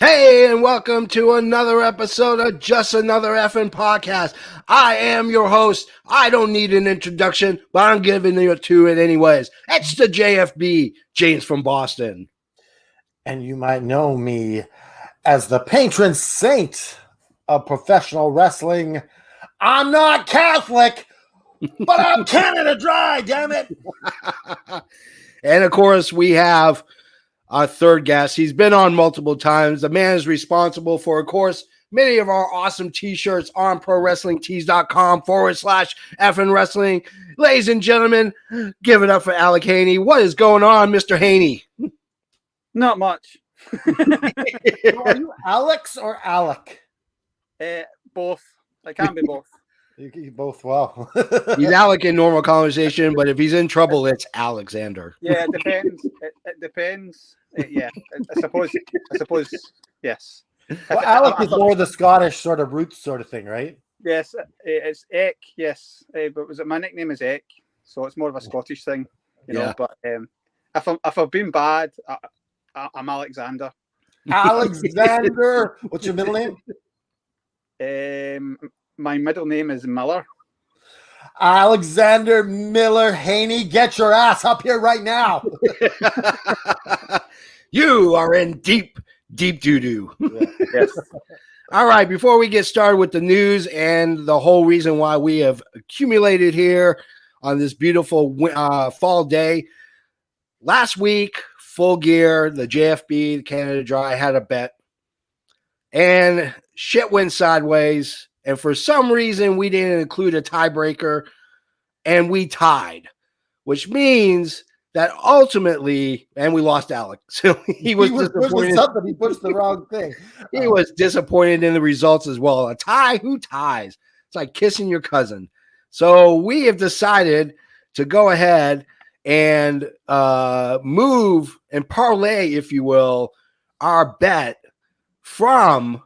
Hey, and welcome to another episode of Just Another Effing Podcast. I am your host. I don't need an introduction, but I'm giving you to it anyways. It's the JFB, James from Boston. And you might know me as the patron saint of professional wrestling. I'm not Catholic, but I'm Canada Dry, damn it. And of course, we have our third guest. He's been on multiple times. The man is responsible for, of course, many of our awesome t-shirts on ProWrestlingTees.com/effing wrestling. Ladies and gentlemen, give it up for Alec Haney. What is going on, Mr. Haney? Not much. Are you Alex or Alec? Both. I can be both. You both well. He's Alec in normal conversation, but if he's in trouble, it's Alexander. Yeah, it depends. It depends. I suppose. Yes. Well, Alec is more the Scottish sort of roots sort of thing, right? Yes, it's Eck. Yes, but my nickname is Eck, so it's more of a Scottish thing, you know. But if I've been bad, I'm Alexander. Alexander. What's your middle name? My middle name is Miller. Alexander Miller Haney, get your ass up here right now. You are in deep doo-doo. Yes. All right, before we get started with the news and the whole reason why we have accumulated here on this beautiful fall day, last week, Full Gear, the JFB, the Canada Dry, had a bet, and shit went sideways. And for some reason, we didn't include a tiebreaker, and we tied, which means that ultimately, and we lost Alec. So he was disappointed. He pushed the wrong thing. He was disappointed in the results as well. A tie? Who ties? It's like kissing your cousin. So we have decided to go ahead and move and parlay, if you will, our bet from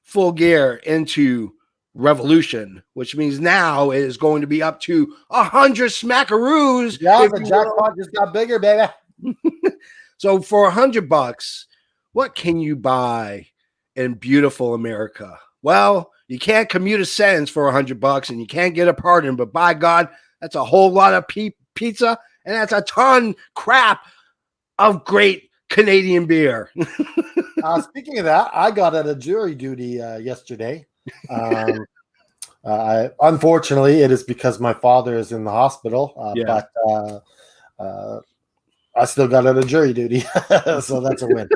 Full Gear into Revolution, which means now it is going to be up to 100 smackaroos. Yeah, the jackpot just got bigger, baby. So for $100, what can you buy in beautiful America? Well, you can't commute a sentence for $100 and you can't get a pardon, but by God, that's a whole lot of pizza and that's a ton crap of great Canadian beer. Speaking of that, I got out of jury duty yesterday. Unfortunately, it is because my father is in the hospital, but I still got out of jury duty, so that's a win.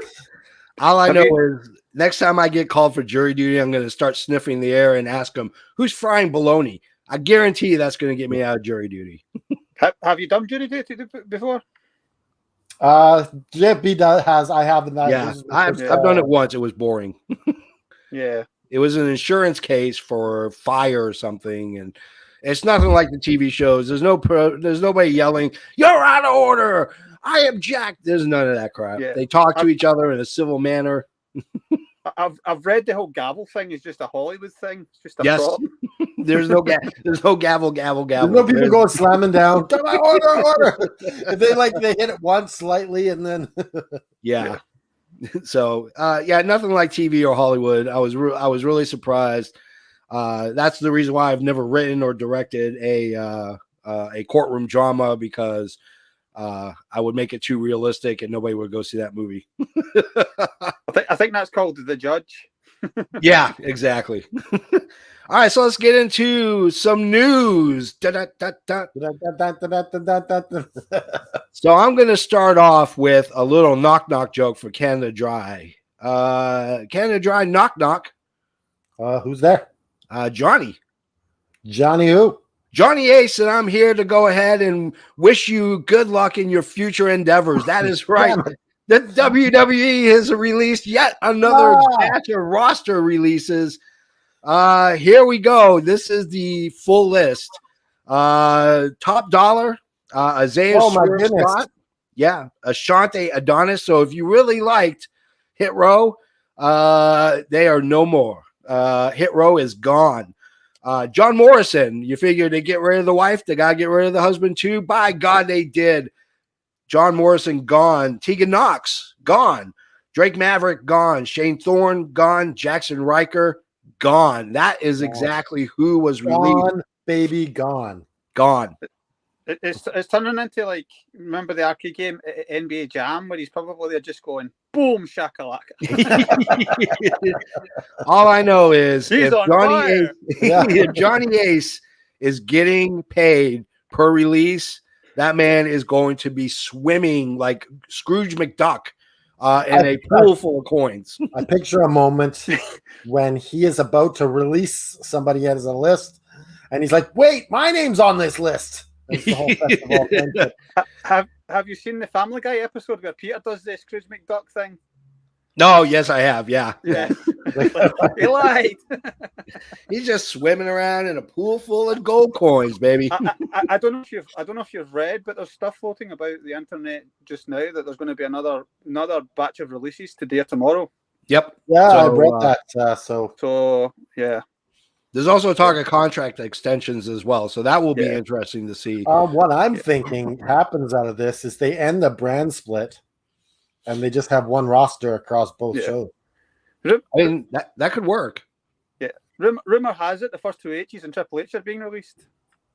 All I know is next time I get called for jury duty, I'm going to start sniffing the air and ask them, who's frying bologna? I guarantee you that's going to get me out of jury duty. Have you done jury duty before? JFB has. I haven't. I've done it once. It was boring. Yeah. It was an insurance case for fire or something, and it's nothing like the TV shows. There's nobody yelling, "You're out of order! I object!" There's none of that crap. Yeah. They talk to each other in a civil manner. I've read the whole gavel thing is just a Hollywood thing. It's just a prop. There's no gavel. There's no people going slamming down. Order. They hit it once slightly and then yeah. So nothing like TV or Hollywood. I was really surprised. That's the reason why I've never written or directed a courtroom drama, because I would make it too realistic and nobody would go see that movie. I think that's called The Judge. Yeah, exactly. All right, so let's get into some news. So I'm going to start off with a little knock-knock joke for Canada Dry. Canada Dry knock-knock. Who's there? Johnny. Johnny who? Johnny Ace, and I'm here to go ahead and wish you good luck in your future endeavors. That is right. The WWE has released yet another batch of roster releases. Here we go. This is the full list. Top dollar, Isaiah Scott. Yeah, Ashante Adonis. So if you really liked Hit Row, they are no more. Hit Row is gone. John Morrison, you figure they get rid of the wife, they got to get rid of the husband too. By God, they did. John Morrison gone. Tegan Knox gone. Drake Maverick gone, Shane Thorne gone, Jackson Riker gone. That is exactly who was released. Gone, baby, gone. Gone. It's turning into like, remember the arcade game NBA Jam, where he's probably there just going boom shakalaka. All I know is He's on fire. if Johnny Ace is getting paid per release, that man is going to be swimming like Scrooge McDuck in a pool full of coins. I picture a moment when he is about to release somebody as a list, and he's like, "Wait, my name's on this list." The whole festival thing. Have you seen the Family Guy episode where Peter does this Scrooge McDuck thing? No, yes, I have. Yeah. He lied. He's just swimming around in a pool full of gold coins, baby. I don't know if you've read, but there's stuff floating about the internet just now that there's going to be another batch of releases today or tomorrow. Yep. Yeah, I read that. So yeah. There's also talk of contract extensions as well, so that will be interesting to see. What I'm thinking happens out of this is they end the brand split, and they just have one roster across both shows. I mean, that could work. Yeah. Rumor has it the first two H's and Triple H are being released.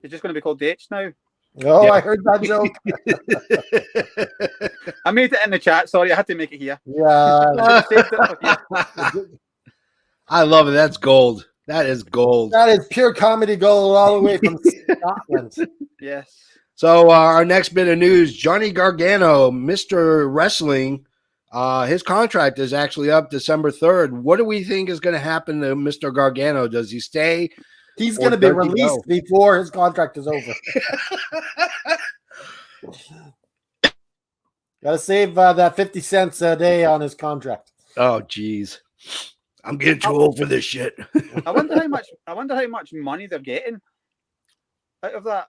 It's just going to be called the H now. Oh, yeah. I heard that joke. I made it in the chat. Sorry, I had to make it here. Yeah. I love it. That's gold. That is gold. That is pure comedy gold all the way from Scotland. Yes. So our next bit of news, Johnny Gargano, Mr. Wrestling, his contract is actually up December 3rd. What do we think is going to happen to Mr. Gargano? Does he stay? He's going to be released before his contract is over. Got to save that 50 cents a day on his contract. Oh, geez. I'm getting too old for this shit. I wonder how much money they're getting out of that.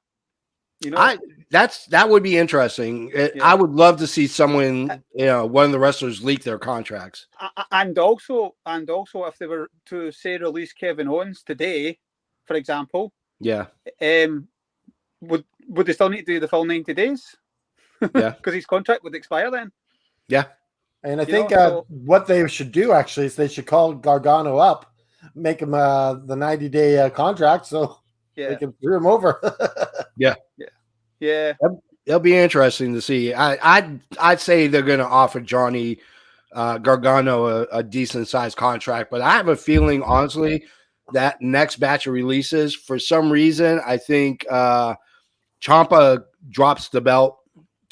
You know, that would be interesting. I would love to see someone, one of the wrestlers leak their contracts. And also, if they were to say release Kevin Owens today, for example, would they still need to do the full 90 days? Yeah, because his contract would expire then. Yeah. And I think what they should do actually is they should call Gargano up, make him the 90-day contract, so they can throw him over. Yeah. It'll be interesting to see. I'd say they're going to offer Johnny Gargano a decent sized contract, but I have a feeling, honestly, that next batch of releases, for some reason, I think Ciampa drops the belt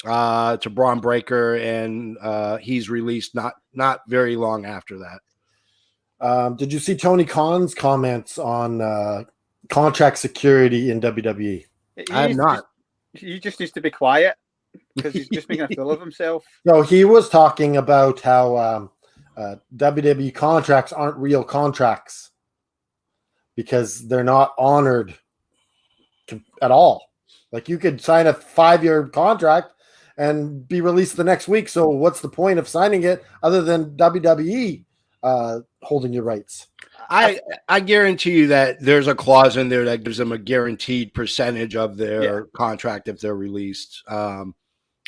to Braun Breaker, and he's released not very long after that. Did you see Tony Khan's comments on contract security in WWE? I have not. He just needs to be quiet because he's just making a fool of himself. No, he was talking about how WWE contracts aren't real contracts because they're not honored at all. Like, you could sign a 5-year contract and be released the next week. So what's the point of signing it other than WWE holding your rights? I guarantee you that there's a clause in there that gives them a guaranteed percentage of their contract if they're released. I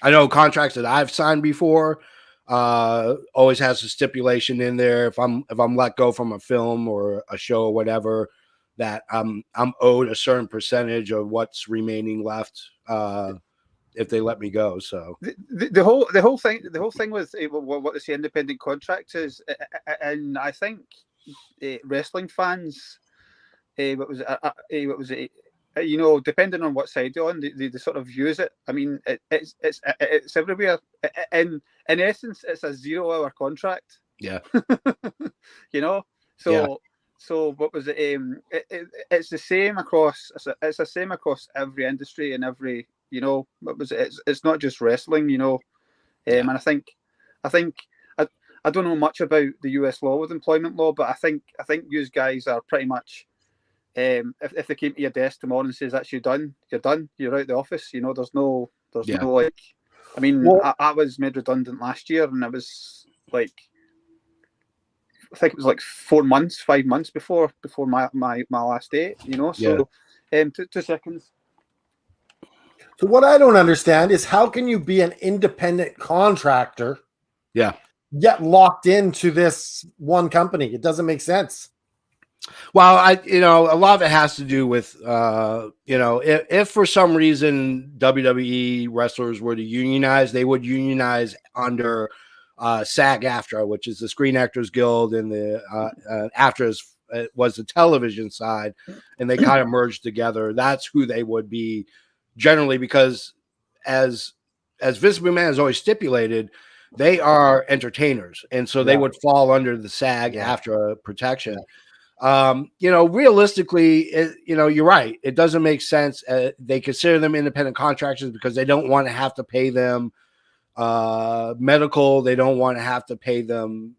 know contracts that I've signed before always has a stipulation in there. If I'm let go from a film or a show or whatever, that I'm owed a certain percentage of what's remaining left if they let me go. So the whole thing with what they say independent contracts is, and I think wrestling fans, what was it? Depending on what side you're on, they sort of use it. I mean, it's everywhere. In essence, it's a 0-hour contract. Yeah. So what was it? It's the same across. It's the same across every industry and every. What was it? It's not just wrestling. And I think I don't know much about the US law with employment law, but I think you guys are pretty much. If they came to your desk tomorrow and says that's you're done, you're out the office. There's no like. I mean, I was made redundant last year, and I was like. I think it was like 5 months before my last day, So, 2 seconds. So what I don't understand is how can you be an independent contractor? Yeah. yet locked into this one company. It doesn't make sense. Well, a lot of it has to do with, if for some reason WWE wrestlers were to unionize, they would unionize under SAG-AFTRA, which is the Screen Actors Guild, and the AFTRA was the television side, and they kind of merged together. That's who they would be generally, because as Vince McMahon has always stipulated, they are entertainers, and so they would fall under the SAG-AFTRA protection. Realistically, you're right. It doesn't make sense. They consider them independent contractors because they don't want to have to pay them medical. They don't want to have to pay them,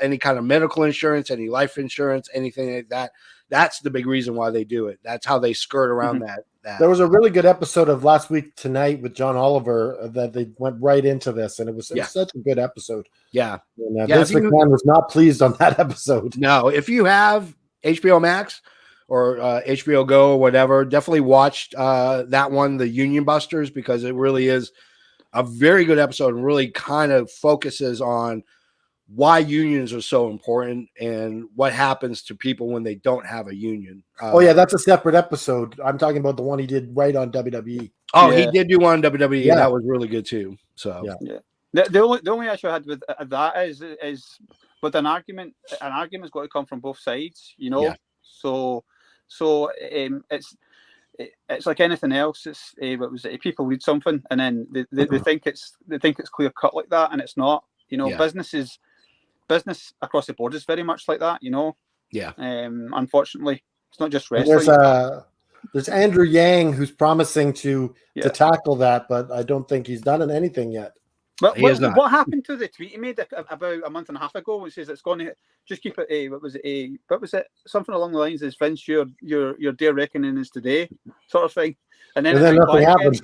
any kind of medical insurance, any life insurance, anything like that. That's the big reason why they do it. That's how they skirt around that. There was a really good episode of Last Week Tonight with John Oliver that they went right into this, and it was such a good episode. Yeah. And, Vince McMahon was not pleased on that episode. No, if you have HBO Max or HBO Go or whatever, definitely watch that one, the Union Busters, because it really is a very good episode and really kind of focuses on why unions are so important and what happens to people when they don't have a union. That's a separate episode. I'm talking about the one he did right on WWE. Oh, he did do one on WWE. Yeah. That was really good too. So the only issue I had with that is with an argument's got to come from both sides, So it's like anything else. It's people read something and then they think it's clear cut like that, and it's not. Business across the board is very much like that, Yeah. Unfortunately, it's not just wrestling. There's Andrew Yang who's promising to tackle that, but I don't think he's done anything yet. But what happened to the tweet he made about a month and a half ago, which says it's going to just keep it what was it? Something along the lines of Vince, your day reckoning is today, sort of thing. And then nothing happened.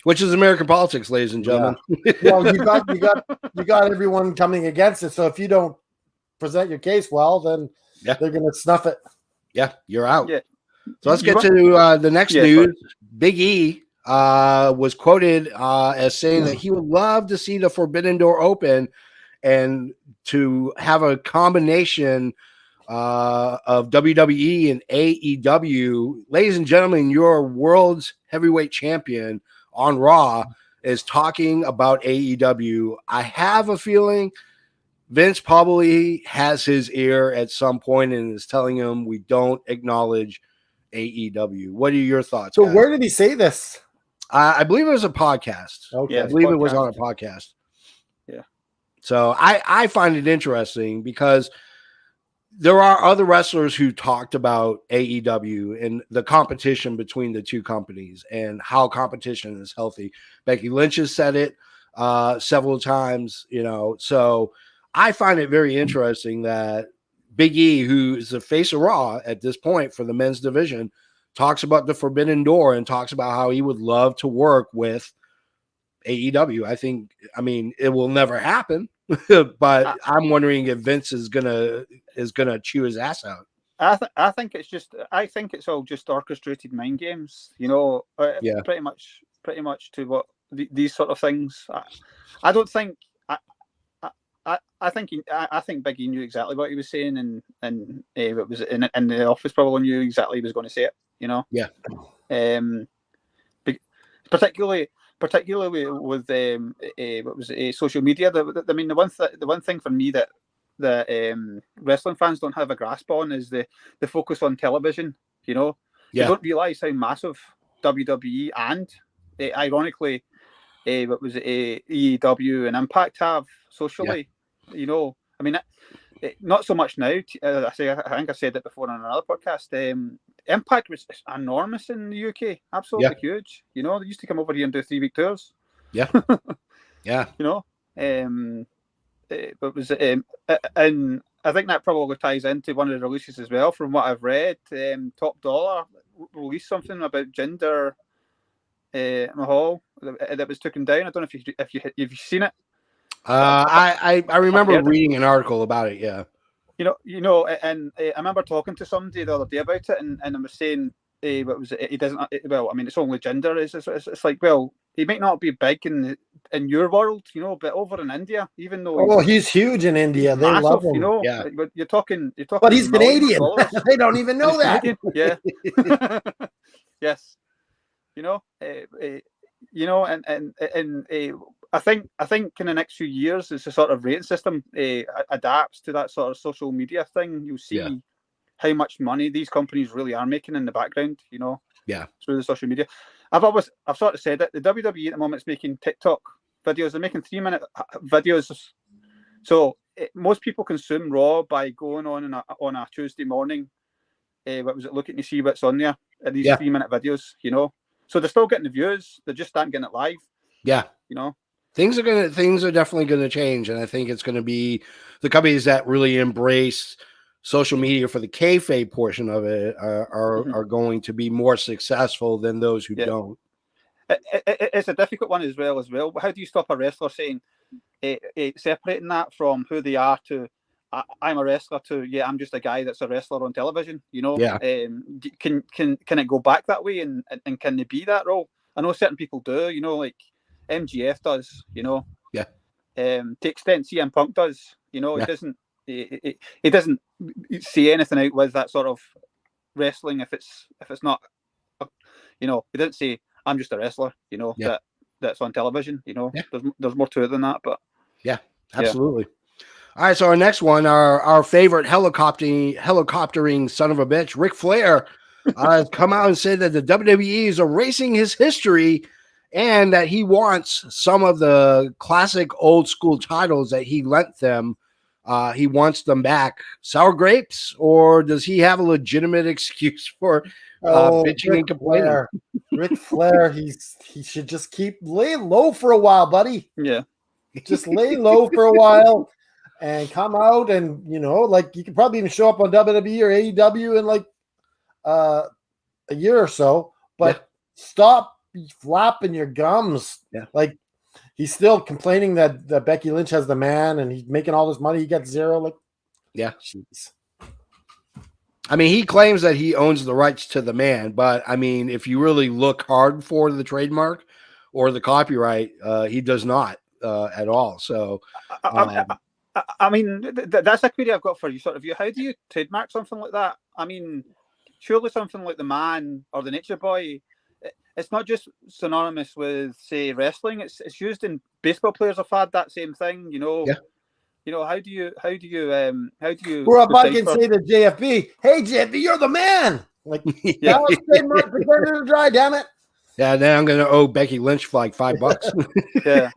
Which is American politics, ladies and gentlemen. Well, you got everyone coming against it. So if you don't present your case well, then they're going to snuff it. Yeah, you're out. Yeah. So let's get to the next news. Sorry. Big E was quoted as saying that he would love to see the Forbidden Door open and to have a combination of WWE and AEW. Ladies and gentlemen, your world's heavyweight champion on Raw is talking about AEW. I have a feeling Vince probably has his ear at some point and is telling him we don't acknowledge AEW. What are your thoughts? So where did he say this? I believe it was a podcast. Okay. I believe it was on a podcast. Yeah. So I find it interesting because there are other wrestlers who talked about AEW and the competition between the two companies and how competition is healthy. Becky Lynch has said it several times, so I find it very interesting that Big E, who is the face of Raw at this point for the men's division, talks about the Forbidden Door and talks about how he would love to work with AEW. I mean, it will never happen, but I'm wondering if Vince is gonna chew his ass out. I think it's all just orchestrated mind games, pretty much to what these sort of things. I don't think. I think Big E knew exactly what he was saying, and it was in the office probably knew exactly he was going to say it. Yeah. Particularly with what was it, social media. The one thing for me that wrestling fans don't have a grasp on is the focus on television. They don't realize how massive WWE and ironically what was it, AEW and Impact have socially. Not so much now. I think I said it before on another podcast. Impact was enormous in the UK, absolutely huge. They used to come over here and do 3-week tours. Yeah, yeah. But was and I think that probably ties into one of the releases as well. From what I've read, Top Dollar released something about Jinder Mahal that was taken down. I don't know if you've seen it. I remember reading an article about it. Yeah. And I remember talking to somebody the other day about it, and I was saying, what was it? He doesn't. Well, I mean, it's only Jinder. It's like, well, he might not be big in in your world, you know, but over in India, even though Oh, he's huge in India. They massive, love him. you know. Yeah. But you're talking. But he's millions of Canadian. dollars. They don't even know He's that. Canadian, yeah. Yes, you know, you know, and I think in the next few years, as the sort of rating system adapts to that sort of social media thing, you'll see Yeah. how much money these companies really are making in the background, you know. Yeah. Through the social media. I've sort of said it. The WWE at the moment is making TikTok videos. They're making 3-minute videos. So most people consume Raw by going on a Tuesday morning. What was it? Looking to see what's on there. These 3-minute videos, you know. So they're still getting the views. They just aren't getting it live. Yeah. You know. Things are definitely gonna change, and I think it's gonna be the companies that really embrace social media for the kayfabe portion of it are going to be more successful than those who don't. It's a difficult one as well. How do you stop a wrestler saying separating that from who they are to I'm a wrestler to I'm just a guy that's a wrestler on television? You know, can it go back that way, and can they be that role? I know certain people do. You know, like MGF does. You know, to extent CM Punk does. You know, he doesn't see anything out with that sort of wrestling if it's not, you know, he didn't say I'm just a wrestler, you know, that's on television, you know. There's more to it than that, but absolutely. All right, so our next one, our favorite helicoptering son of a bitch, Ric Flair, has come out and said that the WWE is erasing his history and that he wants some of the classic old school titles that he lent them. He wants them back. Sour grapes, or does he have a legitimate excuse for bitching and complaining? Ric Flair, he should just lay low for a while, buddy. Yeah. Just lay low for a while and come out, and, you know, like, you could probably even show up on WWE or AEW in like a year or so, but stop flapping your gums. Yeah. Like, he's still complaining that Becky Lynch has the man and he's making all this money. He gets zero. Like, jeez. I mean, he claims that he owns the rights to the man, but I mean, if you really look hard for the trademark or the copyright, he does not at all. So, I mean, that's a query I've got for you. Sort of, how do you trademark something like that? I mean, surely something like the man or the Nature Boy, it's not just synonymous with, say, wrestling. It's used in baseball. Players have had that same thing, you know. Yeah. You know, how do you? We're up, I can say to JFB, "Hey JFB, you're the man." Like, that was trademark for Canada Dry, damn it. Yeah, now I'm going to owe Becky Lynch for like $5. Yeah.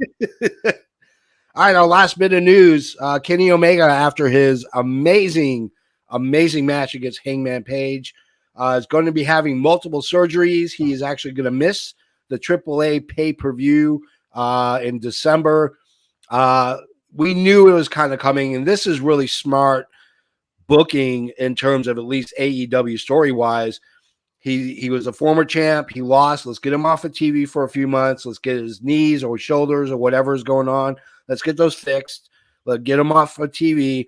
All right, our last bit of news: Kenny Omega, after his amazing match against Hangman Page, is going to be having multiple surgeries. He is actually going to miss the AAA pay-per-view in December. We knew it was kind of coming, and this is really smart booking in terms of at least AEW story-wise. He was a former champ. He lost. Let's get him off of TV for a few months. Let's get his knees or shoulders or whatever is going on. Let's get those fixed. Let's get him off of TV,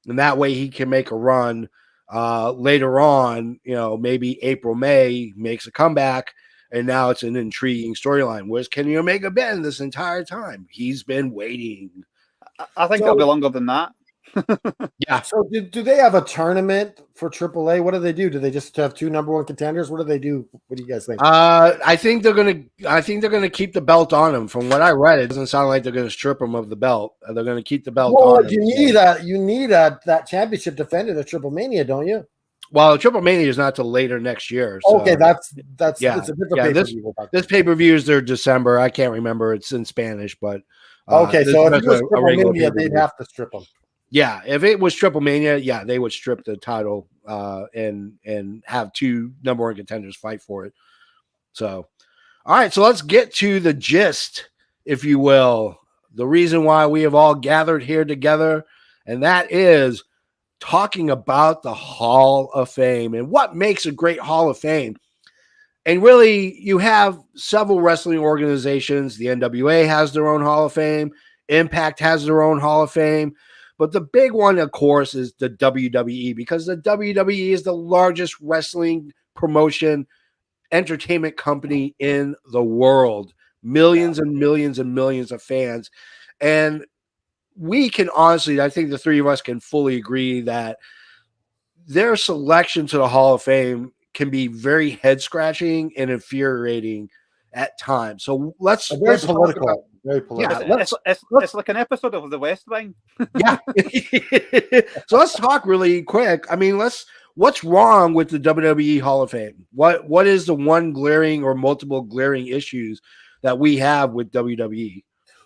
and that way he can make a run later on. You know, maybe April, May, makes a comeback, and now it's an intriguing storyline. Where's Kenny Omega been this entire time? He's been waiting. I think it'll be longer than that. Yeah. So do they have a tournament for AAA? What do they do? Do they just have 2 number 1 contenders? What do they do? What do you guys think? I think they're gonna keep the belt on him. From what I read, it doesn't sound like they're gonna strip him of the belt. They're gonna keep the belt on him. You need that championship defended at Triple Mania, don't you? Well, Triple Mania is not till later next year. So. Okay, that's it's a different pay-per-view. This pay-per-view is December. I can't remember. It's in Spanish, but okay. So if it was Triple Mania, they'd have to strip him. Yeah, if it was Triple Mania, they would strip the title and have 2 number 1 contenders fight for it. So, all right, so let's get to the gist, if you will, the reason why we have all gathered here together, and that is talking about the Hall of Fame and what makes a great Hall of Fame. And really, you have several wrestling organizations. The NWA has their own Hall of Fame. Impact has their own Hall of Fame. But the big one, of course, is the WWE, because the WWE is the largest wrestling promotion entertainment company in the world, millions and millions and millions of fans. And we can honestly, I think the three of us can fully agree that their selection to the Hall of Fame can be very head scratching and infuriating at times. So let's very talk about, political. Very political. yeah, it's like an episode of The West Wing. yeah. So let's talk really quick. I mean, what's wrong with the WWE Hall of Fame? What is the one glaring or multiple glaring issues that we have with WWE?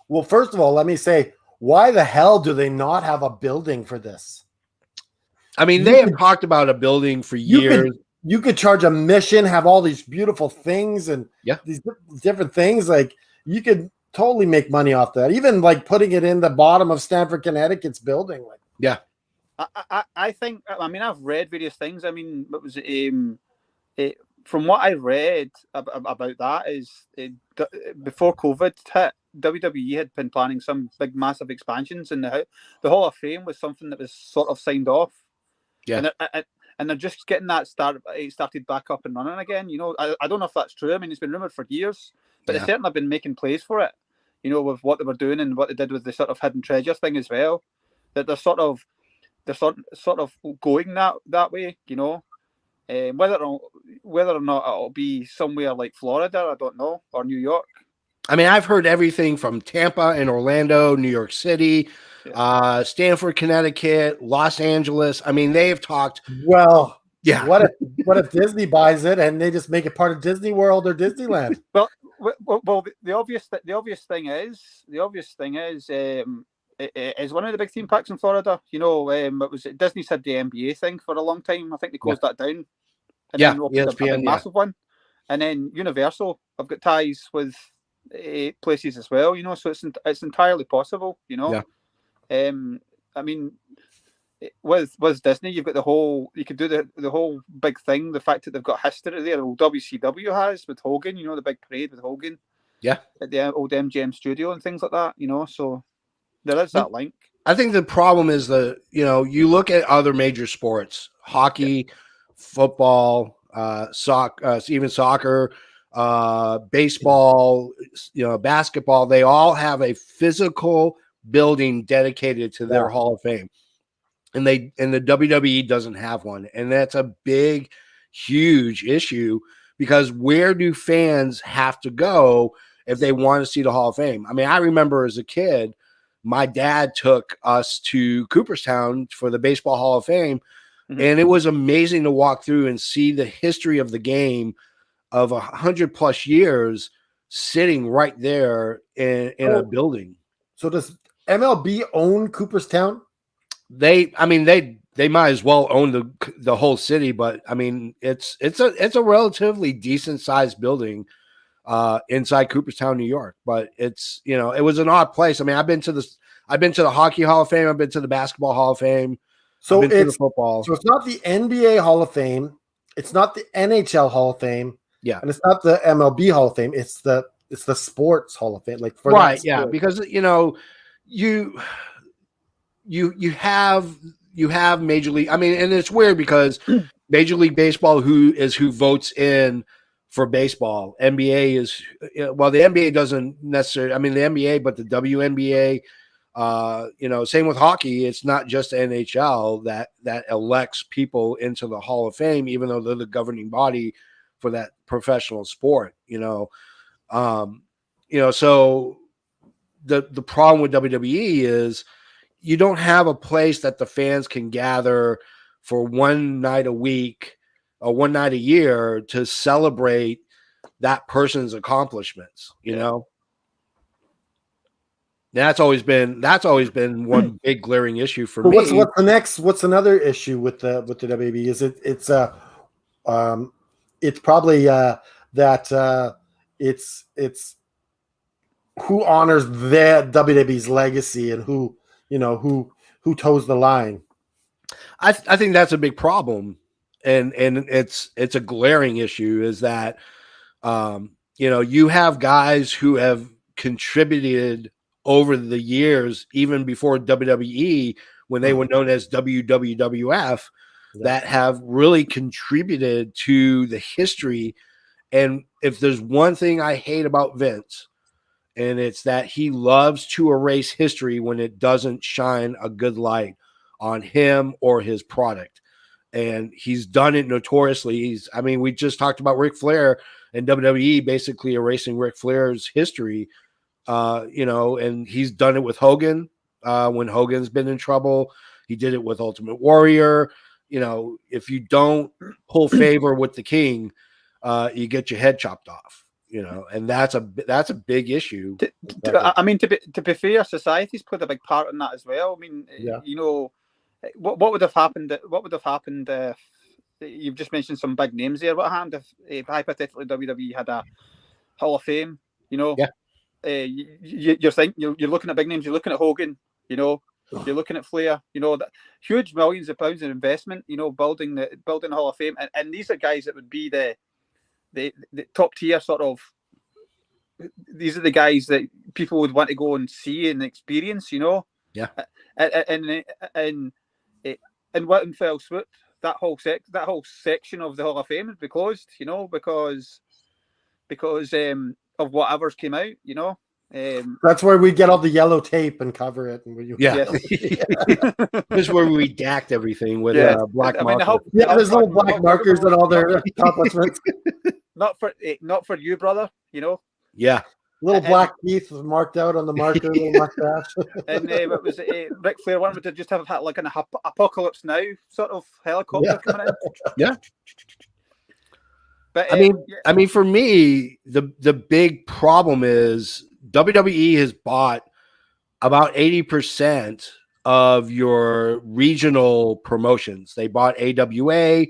Well, first of all, let me say, why the hell do they not have a building for this? I mean, they have talked about a building for years. You could charge a mission, have all these beautiful things and these different things. Like, you could totally make money off that. Even like putting it in the bottom of Stamford, Connecticut's building. Like, yeah. I think, I mean, I've read various things. I mean, what was it? From what I read about that is before COVID hit, WWE had been planning some big, massive expansions, and the Hall of Fame was something that was sort of signed off. Yeah. And they're just getting that started back up and running again. You know, I don't know if that's true. I mean, it's been rumored for years, but they certainly have been making plays for it. You know, with what they were doing and what they did with the sort of hidden treasure thing as well. That they're sort of going that way. You know, whether or not it'll be somewhere like Florida, I don't know, or New York. I mean, I've heard everything from Tampa and Orlando, New York City, Stamford, Connecticut, Los Angeles. I mean, they have talked. Well, yeah. What if Disney buys it and they just make it part of Disney World or Disneyland? Well, the obvious thing is it is one of the big theme parks in Florida. You know, it was Disney's had the NBA thing for a long time. I think they closed that down, and then opened a big, massive one. And then Universal have got ties with places as well. You know, so it's entirely possible. You know, I mean, with Disney, you've got you could do the whole big thing. The fact that they've got history there, old WCW has with Hogan. You know, the big parade with Hogan. Yeah, at the old MGM studio and things like that. You know, so there is that link. I think the problem is you look at other major sports, hockey, football, even soccer, baseball, basketball. They all have a physical building dedicated to their Hall of Fame. And the WWE doesn't have one. And that's a big, huge issue, because where do fans have to go if they want to see the Hall of Fame? I mean, I remember as a kid, my dad took us to Cooperstown for the Baseball Hall of Fame. Mm-hmm. And it was amazing to walk through and see the history of the game of 100+ years sitting right there in a building. So does MLB own Cooperstown? They might as well own the whole city, but I mean, it's a relatively decent sized building inside Cooperstown, New York. But it's, it was an odd place. I mean, I've been to the Hockey Hall of Fame. I've been to the Basketball Hall of Fame. So it's the football. So it's not the NBA Hall of Fame. It's not the NHL Hall of Fame. Yeah, and it's not the MLB Hall of Fame. It's the Sports Hall of Fame. Like for right, yeah, because you have Major League. I mean, and it's weird because Major League Baseball who votes in for baseball. NBA is, well, the NBA doesn't necessarily. I mean, the NBA, but the WNBA. Same with hockey. It's not just the NHL that elects people into the Hall of Fame, even though they're the governing body for that professional sport. So the problem with WWE is you don't have a place that the fans can gather for one night a week or one night a year to celebrate that person's accomplishments. That's always been one big glaring issue for me. What's another issue with the WWE? Is it's probably that it's who honors their WWE's legacy and who toes the line. I think that's a big problem, and it's a glaring issue. Is that you have guys who have contributed over the years, even before WWE, when they were known as WWF, that have really contributed to the history. And if there's one thing I hate about Vince, and it's that he loves to erase history when it doesn't shine a good light on him or his product. And he's done it notoriously. We just talked about Ric Flair and WWE basically erasing Ric Flair's history, and he's done it with Hogan when Hogan's been in trouble. He did it with Ultimate Warrior. If you don't pull favor with the king, you get your head chopped off. And that's a big issue. To be fair, society's played a big part in that as well. What would have happened? What would have happened if you've just mentioned some big names there? What happened if hypothetically WWE had a Hall of Fame? Yeah. You're looking at big names. You're looking at Hogan. You're looking at Flair. That huge millions of pounds in investment. Building the Hall of Fame, and these are guys that would be the top tier sort of. These are the guys that people would want to go and see and experience. Yeah. And what in fell swoop, that whole section of the Hall of Fame would be closed, because of whatever's came out, That's where we get all the yellow tape and cover it, and this is where we redact everything with black marker. There's little black markers and all their accomplishments. Not for you, brother. Yeah. Little black teeth marked out on the marker, little mustache. And it was Ric Flair one would just have had like an Apocalypse Now sort of helicopter coming in. Yeah. But for me, the big problem is WWE has bought about 80% of your regional promotions. They bought AWA,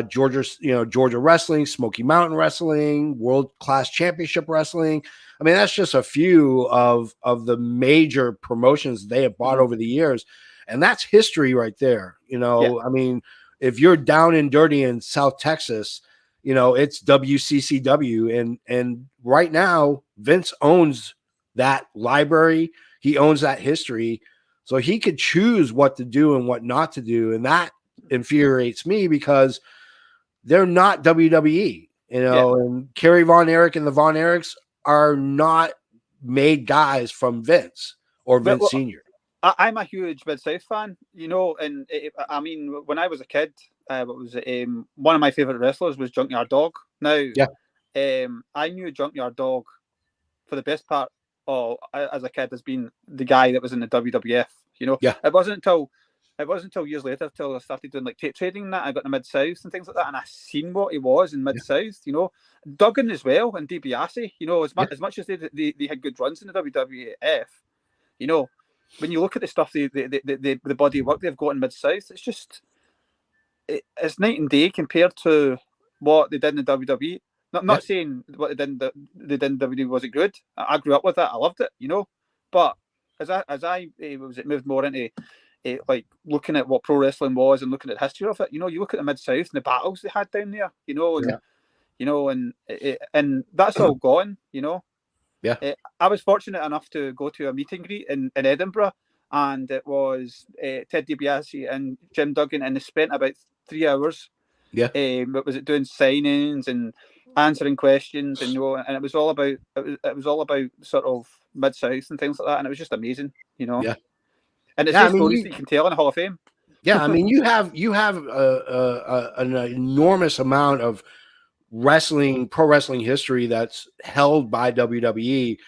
Georgia Wrestling, Smoky Mountain Wrestling, World Class Championship Wrestling. That's just a few of the major promotions they have bought over the years. And that's history right there. If you're down and dirty in South Texas, it's WCCW. And right now, Vince owns that library. He owns that history. So he could choose what to do and what not to do. And that infuriates me because they're not WWE, and Kerry Von Erich and the Von Erichs are not made guys from Vince or Vince Sr. I'm a huge Mid-South fan, and when I was a kid, one of my favorite wrestlers was Junkyard Dog. Now, I knew Junkyard Dog for the best part as a kid as being the guy that was in the WWF. It wasn't until years later, till I started doing like tape trading that I got to Mid-South and things like that, and I seen what he was in Mid-South. Duggan as well and DiBiase. As much as they had good runs in the WWF, when you look at the stuff, the body of work they've got in Mid-South, it's just it's night and day compared to what they did in the WWE. Not saying what they did in WWE wasn't good. I grew up with that. I loved it. But as I moved more into like looking at what pro wrestling was and looking at the history of it, you look at the Mid-South and the battles they had down there, and that's all gone, I was fortunate enough to go to a meet and greet in Edinburgh, and it was Ted DiBiase and Jim Duggan, and they spent about 3 hours. What was it, doing signings and answering questions, and and it was all about sort of Mid-South and things like that, and it was just amazing, And it's stories that you can tell in the Hall of Fame. You have an enormous amount of pro wrestling history that's held by WWE,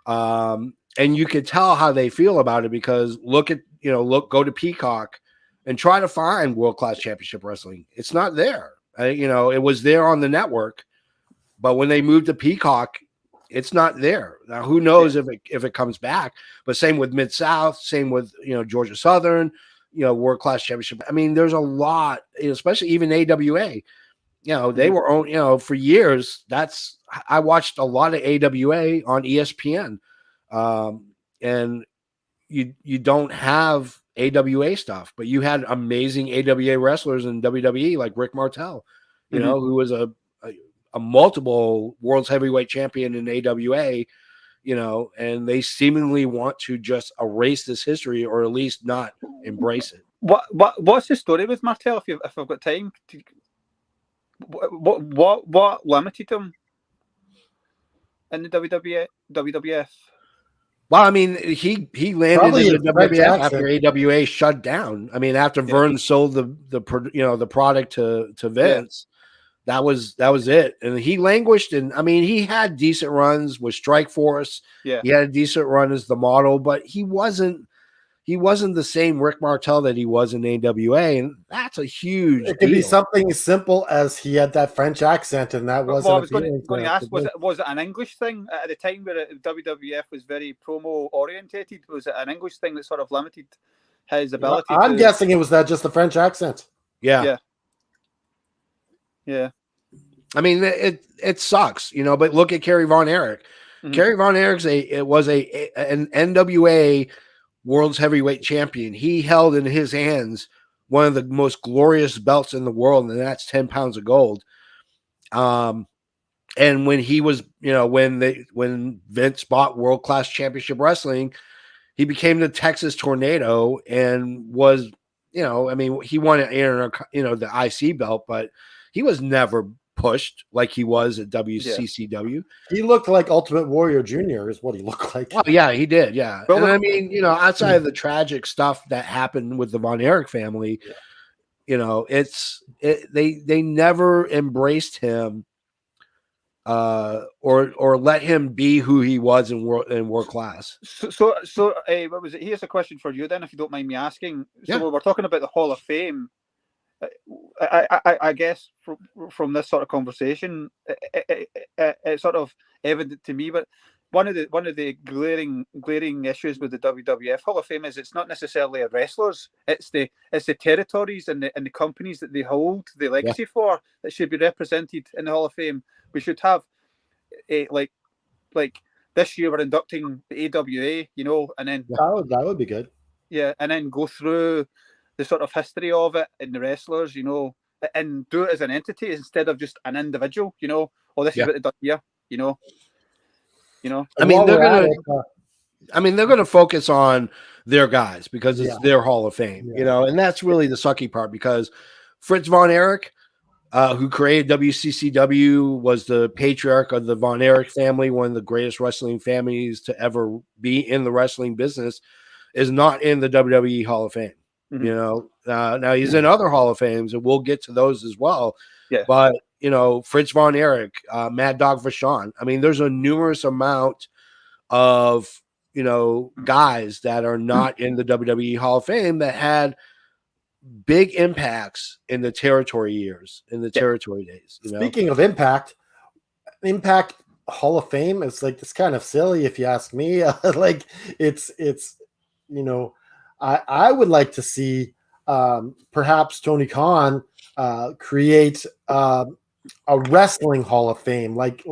and you could tell how they feel about it because go to Peacock and try to find World Class Championship Wrestling. It's not there. It was there on the network, but when they moved to Peacock, it's not there. Now, who knows if it comes back, but same with Mid-South, same with, Georgia Southern, World Class Championship. There's a lot, especially even AWA, they were on, for years. I watched a lot of AWA on ESPN. And you don't have AWA stuff, but you had amazing AWA wrestlers in WWE, like Rick Martel, who was a multiple world's heavyweight champion in AWA, and they seemingly want to just erase this history or at least not embrace it. What's the story with Martel? If I've got time, what limited him in the WWE? WWF? Well, I mean, he landed Probably in a the French WWF accent. after AWA shut down. I mean, after Vern sold the product to Vince, that was it. And he languished, and I mean, he had decent runs with Strikeforce. Yeah. He had a decent run as the model, but he wasn't the same Rick Martel that he was in AWA, and that's a huge It could be deal. something as simple as he had that French accent, and that wasn't. Well, I was going to ask, was it an English thing at the time where WWF was very promo orientated? Was it an English thing that sort of limited his ability? I'm guessing it was that just the French accent. Yeah. I mean, it sucks, but look at Kerry Von Erich. Mm-hmm. Kerry Von Erich's an NWA World's Heavyweight Champion. He held in his hands one of the most glorious belts in the world, and that's 10 pounds of gold. And when he was, when Vince bought World Class Championship Wrestling, he became the Texas Tornado and was, he won the IC belt, but he was never pushed like he was at WCCW. Yeah. He looked like Ultimate Warrior Jr. is what he looked like. Oh yeah, he did. Yeah. Well, and I mean, outside of the tragic stuff that happened with the Von Erich family, they never embraced him or let him be who he was in world class. So what was it? Here's a question for you then, if you don't mind me asking. So when we're talking about the Hall of Fame, I guess from this sort of conversation, it's sort of evident to me. But one of the glaring issues with the WWF Hall of Fame is it's not necessarily the wrestlers; it's the territories and the companies that they hold the legacy for that should be represented in the Hall of Fame. We should have like this year we're inducting the AWA, and then that would be good. Yeah, and then go through the sort of history of it and the wrestlers, and do it as an entity instead of just an individual, or this is what they done here, I mean, they're gonna focus on their guys because it's their Hall of Fame, and that's really the sucky part because Fritz Von Erich, who created WCCW, was the patriarch of the Von Erich family, one of the greatest wrestling families to ever be in the wrestling business, is not in the WWE Hall of Fame. Mm-hmm. Now he's in other Hall of Fames, and we'll get to those as well. Yeah. But Fritz Von Erich, Mad Dog Vachon. I mean, there's a numerous amount of guys that are not in the WWE Hall of Fame that had big impacts in the territory years, in the territory days. Speaking of Impact Hall of Fame is it's kind of silly if you ask me. I would like to see perhaps Tony Khan create a wrestling Hall of Fame, like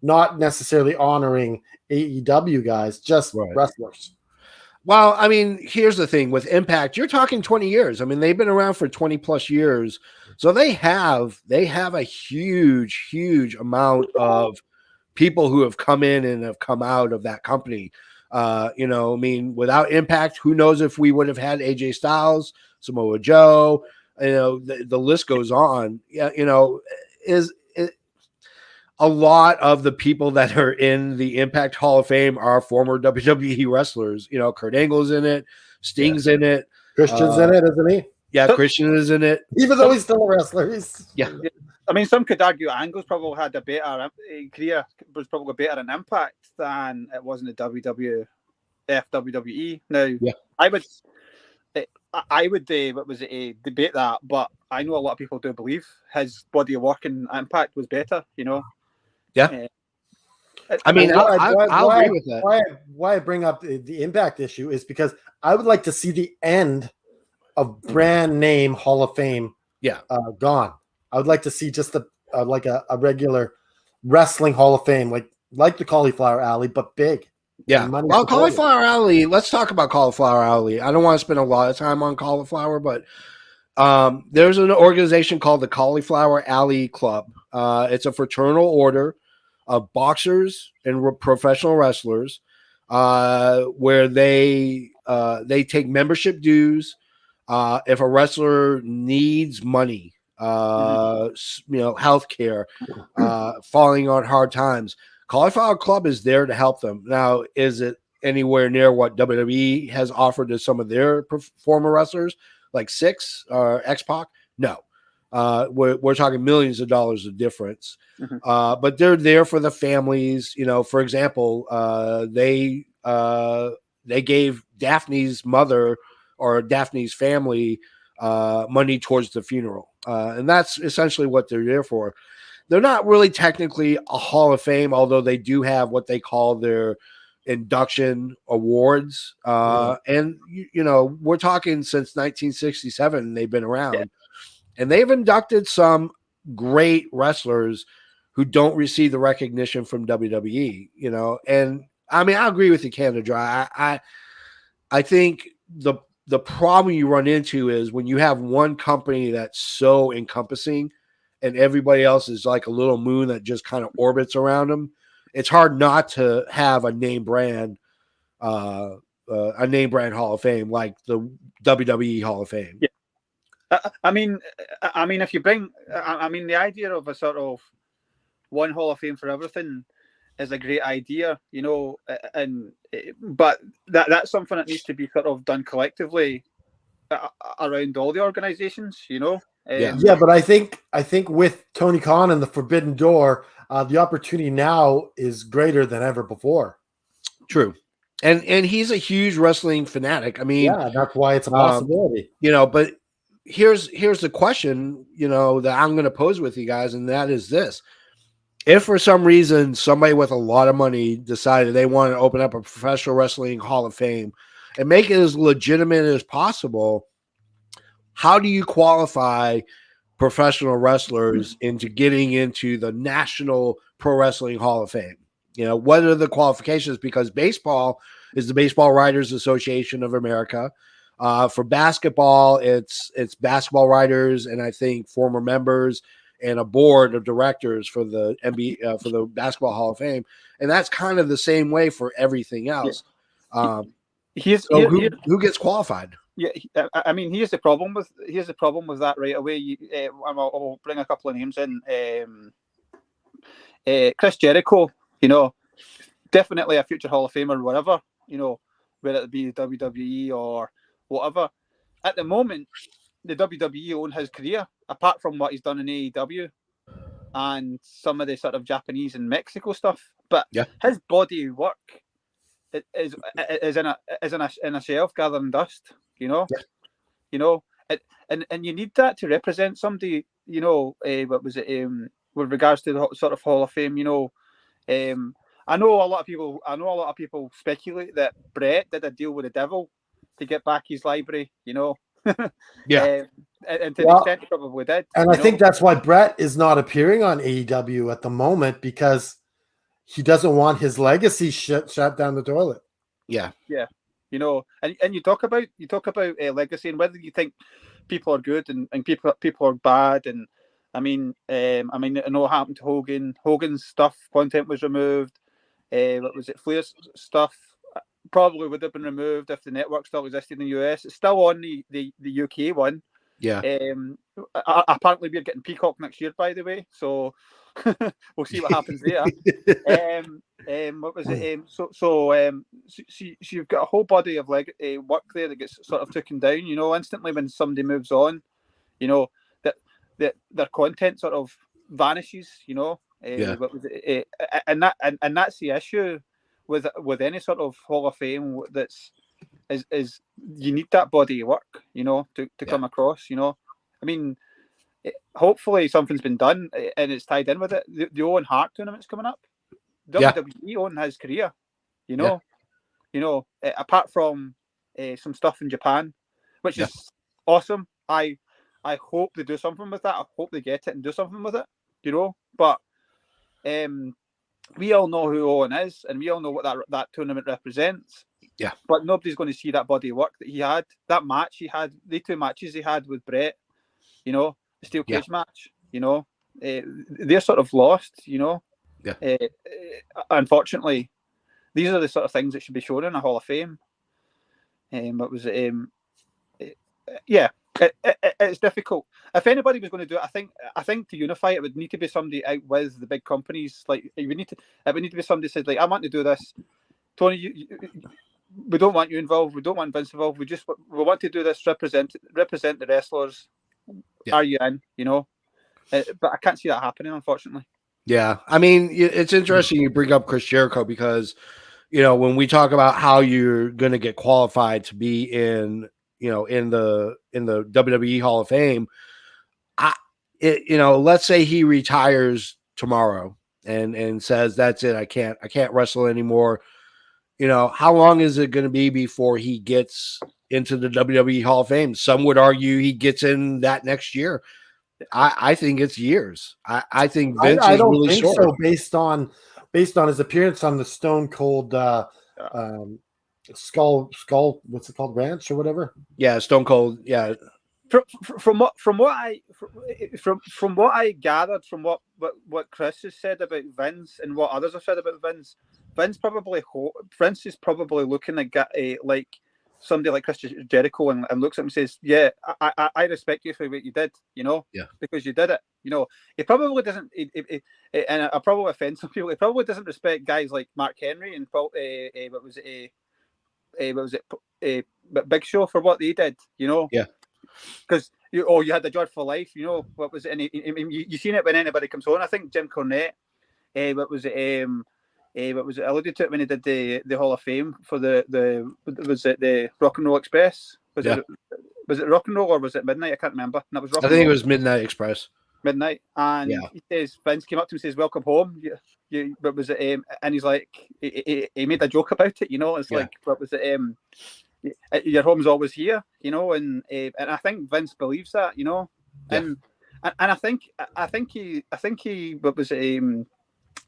not necessarily honoring AEW guys, just wrestlers. Well, I mean, here's the thing with Impact, you're talking 20 years. I mean, they've been around for 20 plus years. So they have a huge amount of people who have come in and have come out of that company. I mean, without Impact, who knows if we would have had AJ Styles, Samoa Joe, the list goes on. Is a lot of the people that are in the Impact Hall of Fame are former WWE wrestlers. Kurt Angle's in it, Sting's in it, Christian's in it, isn't he? Yeah, Christian is in it, even though he's still a wrestler. I mean, some could argue Angle's probably had a better career, was probably better in Impact than it was in the WWE. Now, I would debate that, but I know a lot of people do believe his body of work in Impact was better. Yeah. I mean, I'll agree with that. Why I bring up the Impact issue is because I would like to see the end of brand name Hall of Fame. Gone. I would like to see just a regular wrestling Hall of Fame, like the Cauliflower Alley, but big. Yeah. Well, Cauliflower Alley. Let's talk about Cauliflower Alley. I don't want to spend a lot of time on Cauliflower, but there's an organization called the Cauliflower Alley Club. It's a fraternal order of boxers and professional wrestlers, where they take membership dues. If a wrestler needs money, healthcare, falling on hard times, Cauliflower Club is there to help them. Now, is it anywhere near what WWE has offered to some of their former wrestlers, like Six or X-Pac? No. We're talking millions of dollars of difference. But they're there for the families. You know, for example, they gave Daphne's mother or Daphne's family money towards the funeral. And that's essentially what they're there for. They're not really technically a Hall of Fame, although they do have what they call their induction awards. And, you know, we're talking since 1967, they've been around. Yeah. And they've inducted some great wrestlers who don't receive the recognition from WWE, you know. And, I mean, I agree with you, Canada Dry. I think the problem you run into is when you have one company that's so encompassing and everybody else is like a little moon that just kind of orbits around them, it's hard not to have a name brand Hall of Fame like the WWE Hall of Fame. Yeah. I mean, if you bring, I mean, the idea of a sort of one Hall of Fame for everything is a great idea, you know, but that's something that needs to be sort of done collectively around all the organizations, you know. Yeah, but I think with Tony Khan and the Forbidden Door, the opportunity now is greater than ever before. True. And he's a huge wrestling fanatic. I mean, yeah, that's why it's a possibility. You know, but here's the question, you know, that I'm going to pose with you guys, and that is this. If for some reason somebody with a lot of money decided they want to open up a professional wrestling Hall of Fame and make it as legitimate as possible, how do you qualify professional wrestlers into getting into the National Pro Wrestling Hall of Fame? You know, what are the qualifications? Because baseball is the Baseball Writers Association of America. For basketball, it's basketball writers and I think former members and a board of directors for the NBA, for the Basketball Hall of Fame. And that's kind of the same way for everything else. Who gets qualified? Yeah, I mean, here's the problem with that right away. I'll bring a couple of names in. Chris Jericho, you know, definitely a future Hall of Famer or whatever, you know, whether it be WWE or whatever. At the moment, the WWE own his career, apart from what he's done in AEW and some of the sort of Japanese and Mexico stuff. But his body of work is in a shelf gathering dust. You know, you know, and you need that to represent somebody. You know, what was it? With regards to the sort of Hall of Fame, you know, I know a lot of people speculate that Brett did a deal with the devil to get back his library. You know, and to the extent he probably did. And I think that's why Brett is not appearing on AEW at the moment, because he doesn't want his legacy shut down the toilet. Yeah. You know, and you talk about legacy and whether you think people are good and people are bad. And I mean, I know what happened to Hogan. Hogan's stuff content was removed. What was it? Flair's stuff probably would have been removed if the network still existed in the US. It's still on the UK one. Yeah. Apparently we're getting Peacock next year, by the way. So we'll see what happens there. What was it? So you've got a whole body of work there that gets sort of taken down. You know, instantly when somebody moves on, you know, that their content sort of vanishes. You know, what was it? And that's the issue with any sort of Hall of Fame. Is you need that body of work, you know, to come across. You know, I mean, hopefully something's been done and it's tied in with it. The Owen Hart tournament's coming up. WWE own his career, you know. You know, apart from some stuff in Japan, which is awesome. I hope they do something with that. I hope they get it and do something with it, you know. But we all know who Owen is, and we all know what that tournament represents. Yeah. But nobody's going to see that body of work that he had. That match he had, the two matches he had with Brett, you know, the steel cage match, you know, they're sort of lost, you know. Yeah. Unfortunately, these are the sort of things that should be shown in a Hall of Fame. It was, It's difficult. If anybody was going to do it, I think to unify it would need to be somebody out with the big companies. Like it would need to be somebody who said, like, I want to do this. Tony, we don't want you involved. We don't want Vince involved. We want to do this. Represent the wrestlers. Yeah. Are you in? You know, but I can't see that happening, unfortunately. Yeah, I mean, it's interesting you bring up Chris Jericho because, you know, when we talk about how you're going to get qualified to be in, you know, in the WWE Hall of Fame, you know, let's say he retires tomorrow and says that's it, I can't wrestle anymore. You know, how long is it going to be before he gets into the WWE Hall of Fame? Some would argue he gets in that next year. I think it's years. I think Vince I is don't really think short. so based on his appearance on the Stone Cold Skull what's it called, Ranch or whatever. Yeah, Stone Cold. Yeah. From what I gathered from what Chris has said about Vince and what others have said about Vince is probably looking like somebody like Chris Jericho and looks at him and says, yeah, I respect you for what you did, you know, because you did it, you know. He probably doesn't, and I probably offend some people. He probably doesn't respect guys like Mark Henry and Big Show for what they did, you know. Yeah. Because you had the George for Life, you know. What was it? And you seen it when anybody comes on. I think Jim Cornette, what was it alluded to it when he did the Hall of Fame for the Rock and Roll Express? Was it Rock and Roll or was it Midnight? I can't remember. And that was Rock I think it was Midnight Express. Midnight, and he says, Vince came up to him and says, "Welcome home." What was it? And he's like, he made a joke about it, you know. It's like, what was it? Your home's always here, you know, and I think Vince believes that, you know, and I think he what was it?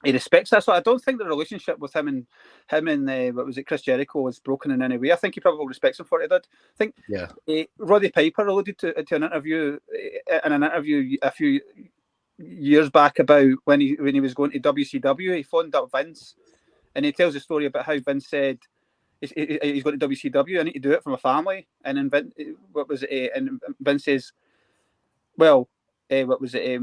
He respects that. So I don't think the relationship with him and what was it, Chris Jericho, was broken in any way. I think he probably respects him for what he did. I think Roddy Piper alluded to an interview a few years back about when he was going to WCW. He phoned up Vince, and he tells a story about how Vince said he's going to WCW. I need to do it for my family. And then and Vince says, well, what was it?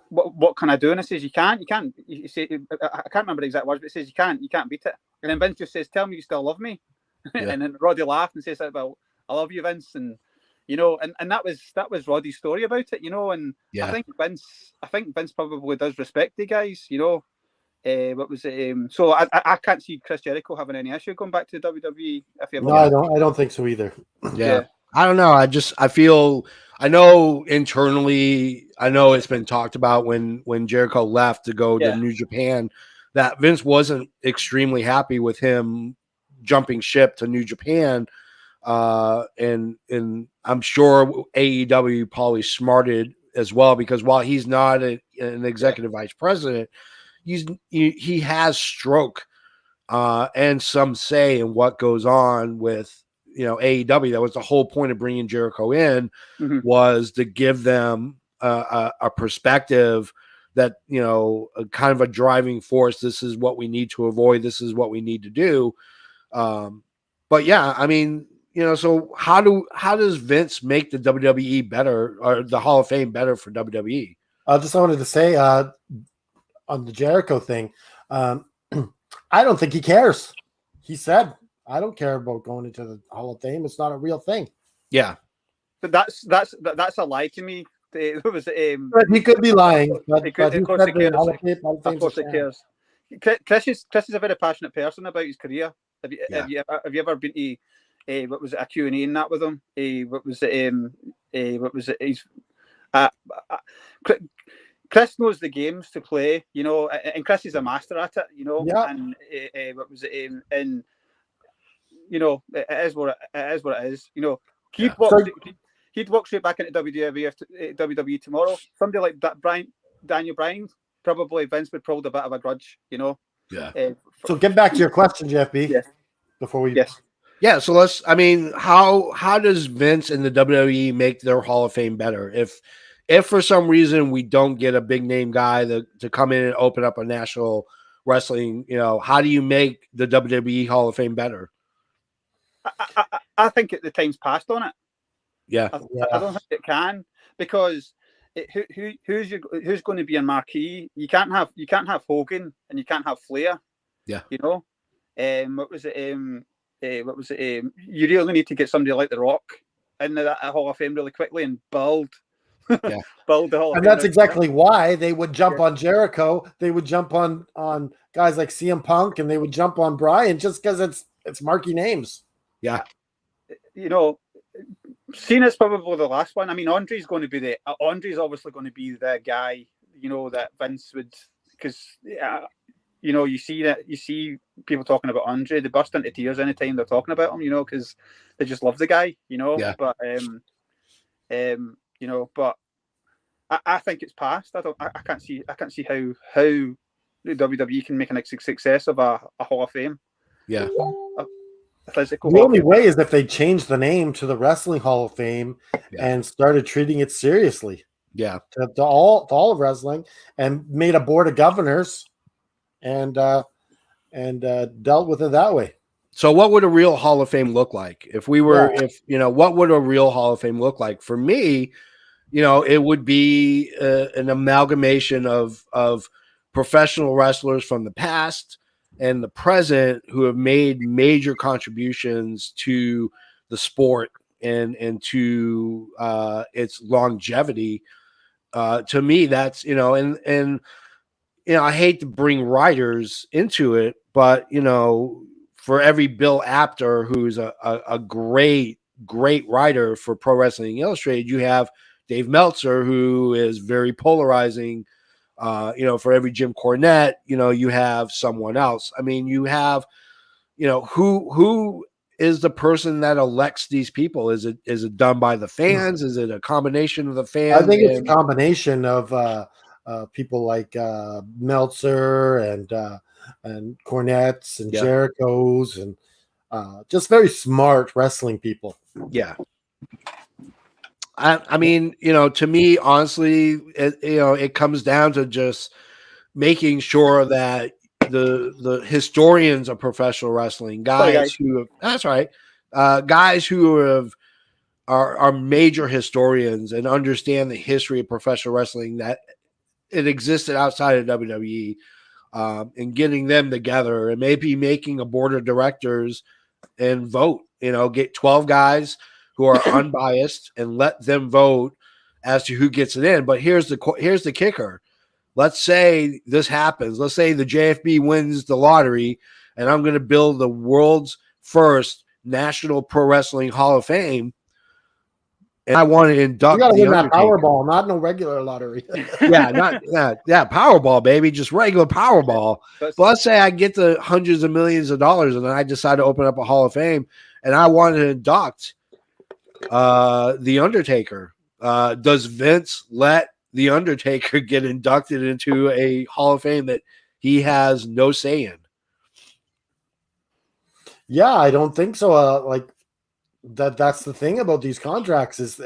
What can I do? And I says, you can't. You say, I can't remember the exact words, but it says you can't beat it. And then Vince just says, tell me you still love me. And then Roddy laughed and says, well, I love you, Vince. And you know, and that was Roddy's story about it, you know. And I think Vince probably does respect the guys, you know. What was it? So I can't see Chris Jericho having any issue going back to the WWE. I don't think so either. Yeah. I don't know. I know internally, I know it's been talked about when Jericho left to go to New Japan, that Vince wasn't extremely happy with him jumping ship to New Japan. And I'm sure AEW probably smarted as well, because while he's not an executive vice president, he has stroke and some say in what goes on with, you know, AEW. That was the whole point of bringing Jericho in, was to give them a perspective that, you know, a kind of a driving force. This is what we need to avoid. This is what we need to do. But yeah, I mean, you know, so how does Vince make the WWE better, or the Hall of Fame better for WWE? I just wanted to say on the Jericho thing, I don't think he cares. He said, I don't care about going into the Hall of Fame. It's not a real thing. Yeah. But that's a lie to me. But he could be lying. But of course he cares. Chris is a very passionate person about his career. Have you ever been to what was it, a Q&A and that with him? Chris knows the games to play, you know, and Chris is a master at it, you know. Yeah. And what was it? And you know, it is what it is. You know, he'd walk straight back into WWE tomorrow. Somebody like that, Daniel Bryan, probably Vince would hold a bit of a grudge, you know. Yeah. So get back to your question, JFB. Yes. Before we. Yes. Yeah. So how does Vince and the WWE make their Hall of Fame better? If for some reason we don't get a big name guy to come in and open up a national wrestling, you know, how do you make the WWE Hall of Fame better? I think the time's passed on it. Yeah. I don't think it can, because who's going to be a marquee? You can't have Hogan and you can't have Flair. Yeah. You know, what was it? You really need to get somebody like The Rock into that Hall of Fame really quickly and build build the Hall of Fame. And that's exactly why they would jump on Jericho. They would jump on guys like CM Punk, and they would jump on Bryan just because it's marquee names. Yeah. You know, Cena's probably the last one. I mean, Andre's obviously going to be the guy, you know, that Vince would, because you know, you see people talking about Andre, they burst into tears anytime they're talking about him, you know, because they just love the guy, you know. Yeah. But you know, but I think it's past. I can't see how the WWE can make a success of a Hall of Fame. Yeah. A physical The Hall only of Fame. way is if they changed the name to the Wrestling Hall of Fame and started treating it seriously. Yeah. To all of wrestling, and made a board of governors and dealt with it that way. So what would a real Hall of Fame look like if we were, what would a real Hall of Fame look like? For me, you know, it would be an amalgamation of professional wrestlers from the past and the present who have made major contributions to the sport and to its longevity. To me, that's, you know, and you know, I hate to bring writers into it, but, you know, for every Bill Apter, who's a great writer for Pro Wrestling Illustrated, you have Dave Meltzer, who is very polarizing. You know, for every Jim Cornette, you know, you have someone else. I mean, you have, you know, who is the person that elects these people? Is it done by the fans? Is it a combination of the fans? I think it's a combination of people like Meltzer and Cornettes and Jerichos and just very smart wrestling people. Yeah. I mean, you know, to me, honestly, it comes down to just making sure that the historians of professional wrestling, guys who are major historians and understand the history of professional wrestling, that it existed outside of WWE, and getting them together and maybe making a board of directors and vote, you know, get 12 guys who are unbiased and let them vote as to who gets it in. But here's the kicker. Let's say this happens. Let's say the JFB wins the lottery, and I'm going to build the world's first National Pro Wrestling Hall of Fame. And I want to induct. You got to win that Powerball, not no regular lottery. Powerball, baby, just regular Powerball. But let's say I get the hundreds of millions of dollars, and then I decide to open up a Hall of Fame, and I want to induct the Undertaker. Does Vince let the Undertaker get inducted into a Hall of Fame that he has no say in? Yeah, I don't think so. Like that's the thing about these contracts is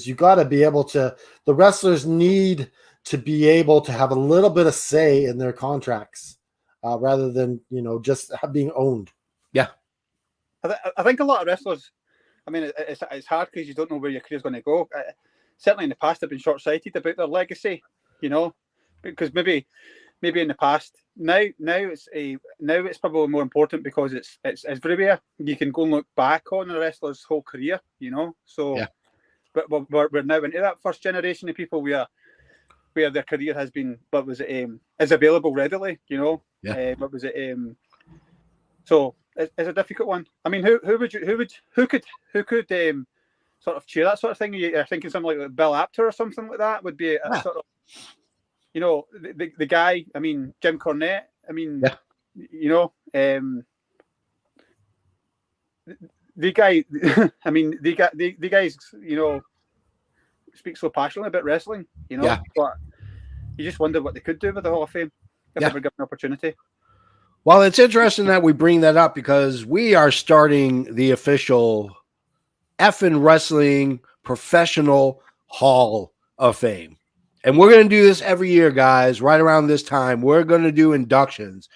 you got to be able to. The wrestlers need to be able to have a little bit of say in their contracts, rather than just being owned. Yeah, I think a lot of wrestlers. I mean, it's hard because you don't know where your career's going to go. Certainly in the past, they've been short-sighted about their legacy, because maybe in the past. Now it's probably more important because it's everywhere. You can go and look back on a wrestler's whole career, So, yeah. But we're now into that first generation of people where their career has been, is available readily, Yeah. So it's a difficult one. I mean, who could sort of cheer that sort of thing? You're thinking something like Bill Apter or something like that would be a sort of, the guy. I mean, Jim Cornette. I mean, the guy. I mean, the guys. Speak so passionately about wrestling. But you just wonder what they could do with the Hall of Fame if they were given an opportunity. Well, it's interesting that we bring that up because we are starting the official effing wrestling professional Hall of Fame. And we're going to do this every year, guys, right around this time. We're going to do inductions.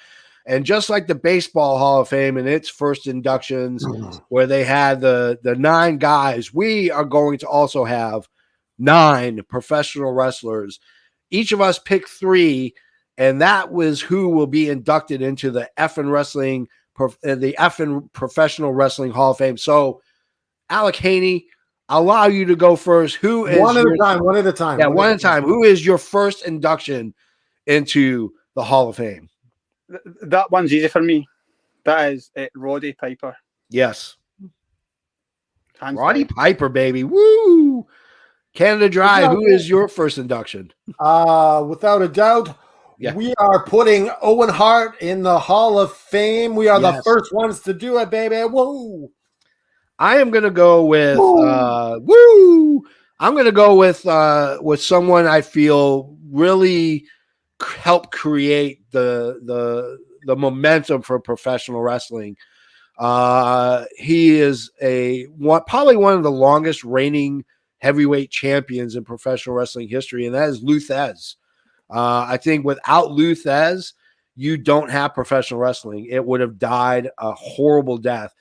And just like the Baseball Hall of Fame and its first inductions, where they had the 9 guys, we are going to also have 9 professional wrestlers. Each of us picked 3, and that was who will be inducted into the effing Professional Wrestling Hall of Fame. So, Alec Haney, I'll allow you to go first. Who is one at a time? Yeah, one at a time. Who is your first induction into the Hall of Fame? That one's easy for me. That is Roddy Piper. Yes. Hands Roddy down. Piper, baby. Woo! Canada Dry, who is your first induction? Without a doubt, we are putting Owen Hart in the Hall of Fame. We are the first ones to do it, baby. Woo! I am going to go with I'm going to go with someone I feel really helped create the momentum for professional wrestling. He is probably one of the longest reigning heavyweight champions in professional wrestling history, and that is Lou Thesz. I think without Lou Thesz, you don't have professional wrestling. It would have died a horrible death.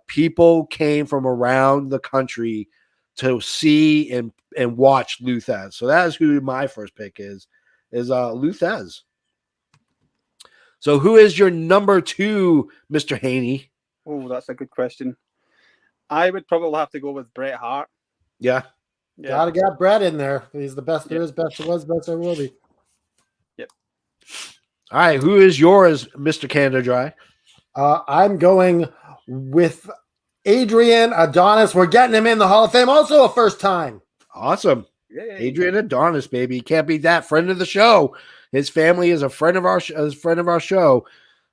People came from around the country to see and watch Lou Thesz. So that is who my first pick is Lou Thesz. So who is your number 2, Mr. Haney? Oh, that's a good question. I would probably have to go with Bret Hart. Yeah. Gotta get Bret in there. He's the best there is, best there was, best there will be. Yep. All right. Who is yours, Mr. Canada Dry? I'm going with Adrian Adonis. We're getting him in the Hall of Fame. Also a first time. Awesome. Adrian Adonis, baby. Can't beat that. Friend of the show. His family is a friend of our show.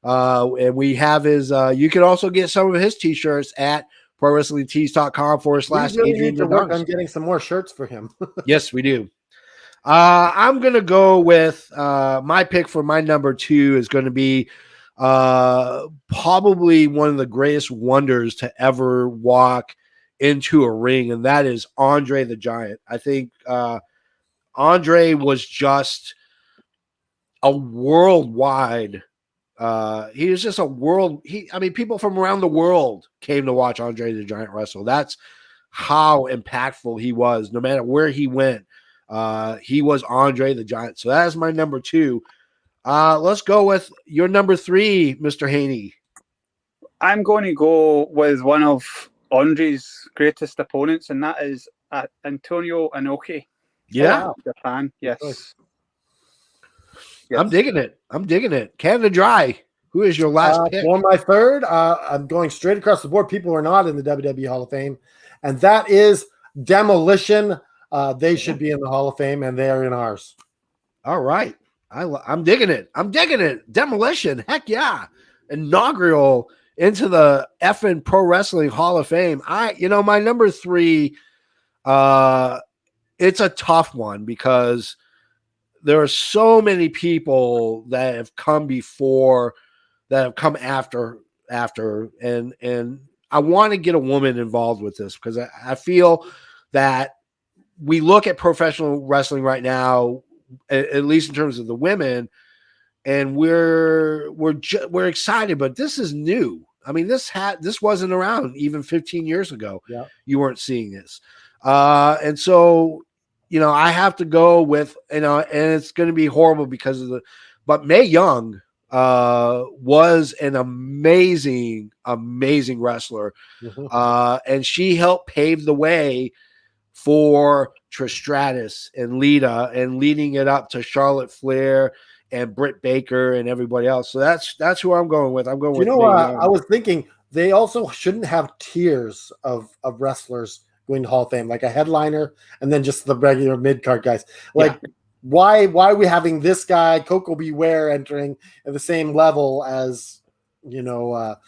And we have his, you can also get some of his t-shirts at prowrestlingtees.com/Adrian. We really need to work on getting some more shirts for him. Yes, we do. I'm going to go with my pick for my number 2 is going to be probably one of the greatest wonders to ever walk into a ring, and that is Andre the Giant. I think Andre was just a worldwide he was just a world. People from around the world came to watch Andre the Giant wrestle. That's how impactful he was. No matter where he went, he was Andre the Giant. So that is my number 2. Let's go with your number 3, Mr. Haney. I'm going to go with one of Andre's greatest opponents, and that is Antonio Inoki. Yeah. Japan. Yes. Yes. I'm digging it. Canada Dry. Who is your last pick? For my third, I'm going straight across the board. People who are not in the WWE Hall of Fame, and that is Demolition. They should be in the Hall of Fame, and they are in ours. All right. I'm digging it. Demolition. Heck yeah. Inaugural into the effing Pro Wrestling Hall of Fame. My number 3, it's a tough one because there are so many people that have come before, that have come after, and I want to get a woman involved with this because I feel that we look at professional wrestling right now, at least in terms of the women, and we're excited, but this is new. This wasn't around even 15 years ago. Yeah. You weren't seeing this, and so. I have to go with, and it's going to be horrible but Mae Young was an amazing wrestler. Mm-hmm. And she helped pave the way for Trish Stratus and Lita and leading it up to Charlotte Flair and Britt Baker and everybody else. So that's who I'm going with. I'm going with Mae Young. I was thinking they also shouldn't have tiers of wrestlers going to Hall of Fame, like a headliner and then just the regular mid-card guys. Why are we having this guy, Coco Beware, entering at the same level as, The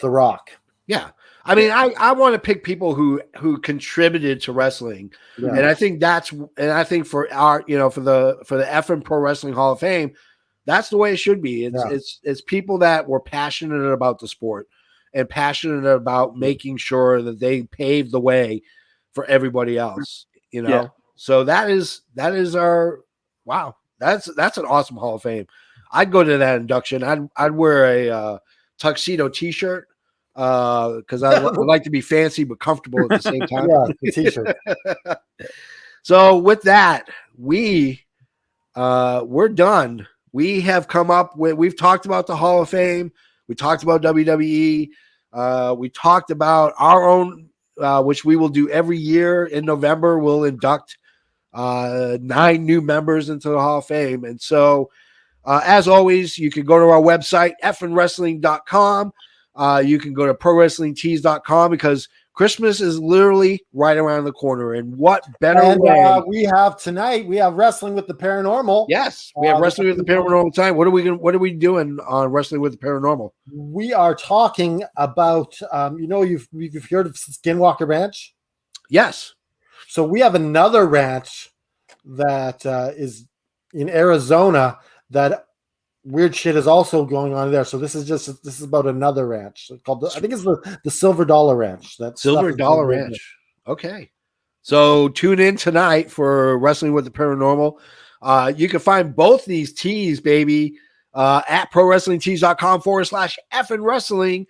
Rock? Yeah. I want to pick people who contributed to wrestling. Yeah. And I think for our, for the effing Pro Wrestling Hall of Fame, that's the way it should be. It's people that were passionate about the sport and passionate about making sure that they pave the way for everybody else, So that is our, wow. That's an awesome Hall of Fame. I'd go to that induction. I'd wear a tuxedo T-shirt because I like to be fancy but comfortable at the same time. Yeah, the T-shirt. So with that, we're done. We have come up with. We've talked about the Hall of Fame. We talked about WWE. We talked about our own, which we will do every year in November. We'll induct 9 new members into the Hall of Fame. And so, as always, you can go to our website, fnwrestling.com. You can go to prowrestlingtees.com because Christmas is literally right around the corner. And what better way? We have tonight, we have Wrestling with the Paranormal. Yes, we have Wrestling with the Paranormal time. What are we doing on Wrestling with the Paranormal? We are talking about, you've heard of Skinwalker Ranch? Yes. So we have another ranch that is in Arizona that weird shit is also going on there. So this is about another ranch called I think it's the Silver Dollar Ranch. That's Silver Dollar Ranch. Okay. So tune in tonight for Wrestling with the Paranormal. You can find both these tees, baby, at prowrestlingtees.com/effing wrestling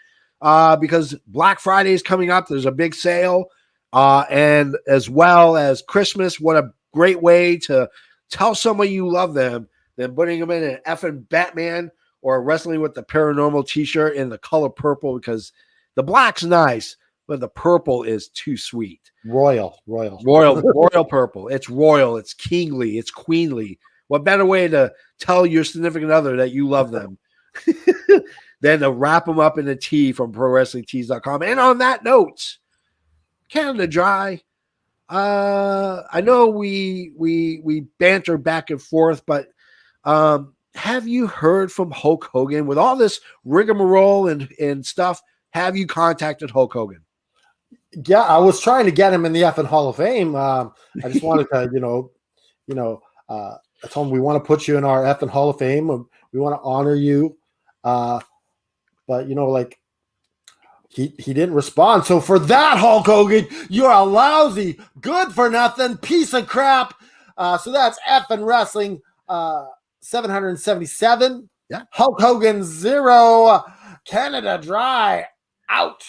because Black Friday is coming up. There's a big sale. And as well as Christmas, what a great way to tell someone you love them than putting them in an effing Batman or a Wrestling with the Paranormal t-shirt in the color purple because the black's nice, but the purple is too sweet. Royal purple. It's royal. It's kingly. It's queenly. What better way to tell your significant other that you love them than to wrap them up in a tee from prowrestlingtees.com. And on that note, Canada Dry. I know we banter back and forth, but have you heard from Hulk Hogan with all this rigmarole and stuff? Have you contacted Hulk Hogan? Yeah, I was trying to get him in the effing Hall of Fame. I just wanted to, I told him we want to put you in our effing Hall of Fame. We want to honor you. But he didn't respond. So for that, Hulk Hogan, you're a lousy, good for nothing piece of crap. So that's effing wrestling 777. Yeah. Hulk Hogan 0. Canada Dry out.